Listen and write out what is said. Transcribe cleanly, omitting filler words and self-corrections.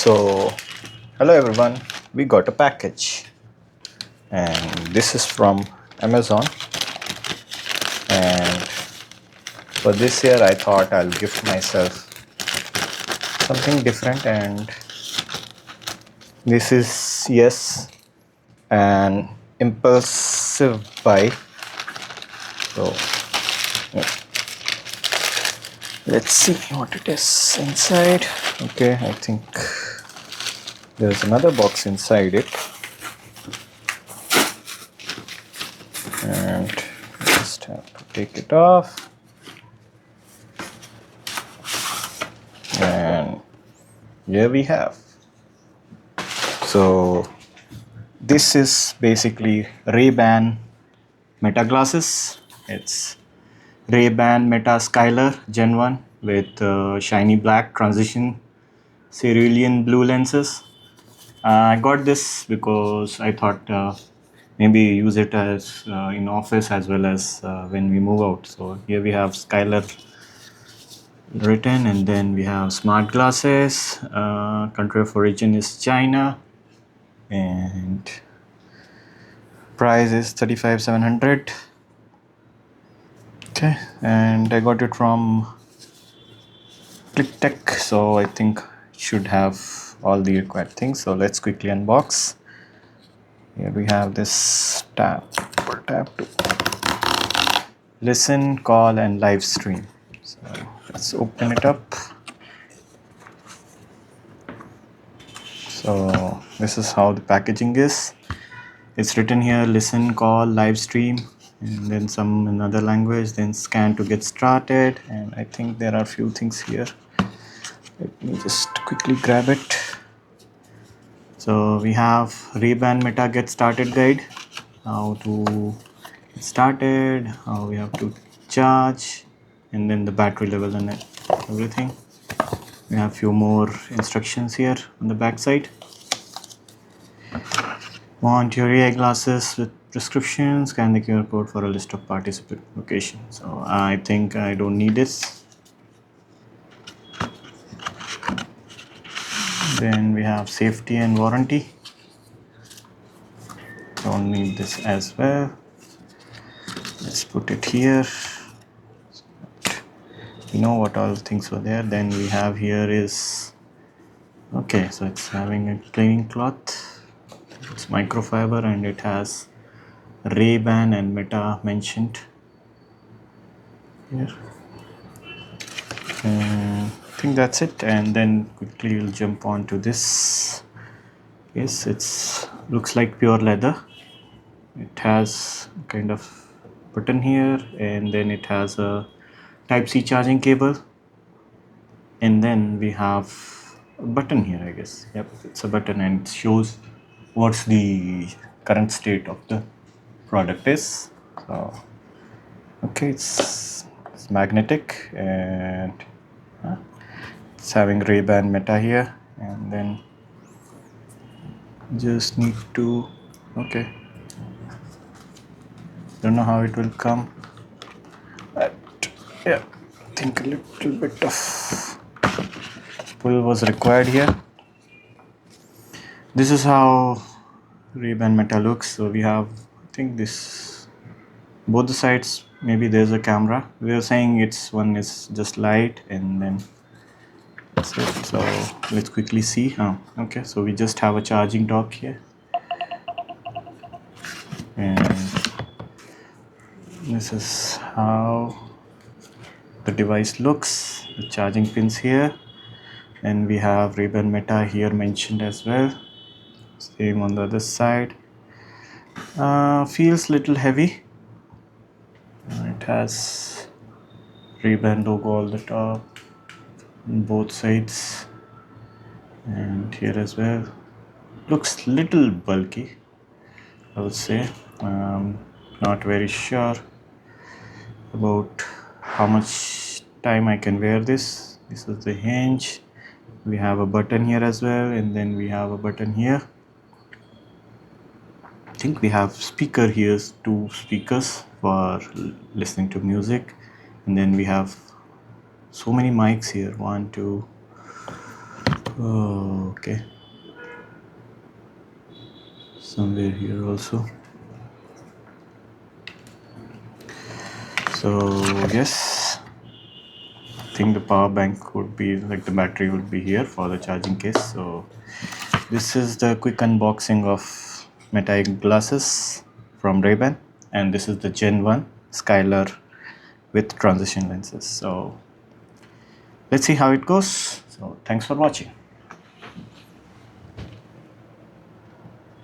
So, hello everyone, we got a package, and this is from Amazon. And for this year, I thought I'll gift myself something different, and this is, yes, an impulsive buy. So, yeah, let's see what it is inside. Okay, I think there's another box inside it, and just have to take it off. And here we have. So this is basically Ray-Ban Meta glasses. It's Ray-Ban Meta Skyler Gen 1 with shiny black transition cerulean blue lenses. I got this because I thought maybe use it as in office as well as when we move out. So here we have Skyler written, and then we have smart glasses. Country of origin is China, and price is 35,700. Okay, and I got it from ClickTech, so I think it should have all the required things. So let's quickly unbox. Here we have this tab to listen, call, and live stream. So let's open it up. So this is how the packaging is. It's written here: listen, call, live stream, and then some another language, then scan to get started. And I think there are a few things here. Let me just quickly grab it. So we have Ray-Ban Meta Get Started Guide, how to get started, how we have to charge, and then the battery level and everything. We have few more instructions here on the back side. Want your AI glasses with prescription? Scan the QR code for a list of participant locations. So I think I don't need this. Then we have safety and warranty. Don't need this as well. Let's put it here. You know what all things were there. Then we have here is, okay, so it's having a cleaning cloth. It's microfiber, and it has Ray-Ban and Meta mentioned here. I think that's it. And then quickly we'll jump on to this. Yes, it's looks like pure leather. It has kind of button here, and then it has a Type-C charging cable, and then we have a button here, I guess. Yep, it's a button, and it shows what's the current state of the product is. So okay, it's magnetic, and it's having Ray-Ban Meta here, and then just need to, okay, don't know how it will come, but yeah, I think a little bit of pull was required here. This is how Ray-Ban Meta looks. So we have, I think this, both the sides, maybe there's a camera. We are saying it's one is just light, and then that's it. So let's quickly see. Okay, so we just have a charging dock here, and this is how the device looks. The charging pins here, and we have Ray-Ban Meta here mentioned as well. Same on the other side. Feels little heavy. It has Ray-Ban logo all the top on both sides, and here as well. Looks little bulky, I would say. Not very sure about how much time I can wear this. This is the hinge. We have a button here as well, and then we have a button here. I think we have speaker here, two speakers for listening to music, and then we have so many mics here, 1 2 Oh, okay. Somewhere here also. So yes, I think the power bank would be like the battery would be here for the charging case. So this is the quick unboxing of Meta glasses from Ray-Ban, and this is the Gen 1 Skylar with transition lenses. So let's see how it goes. So thanks for watching.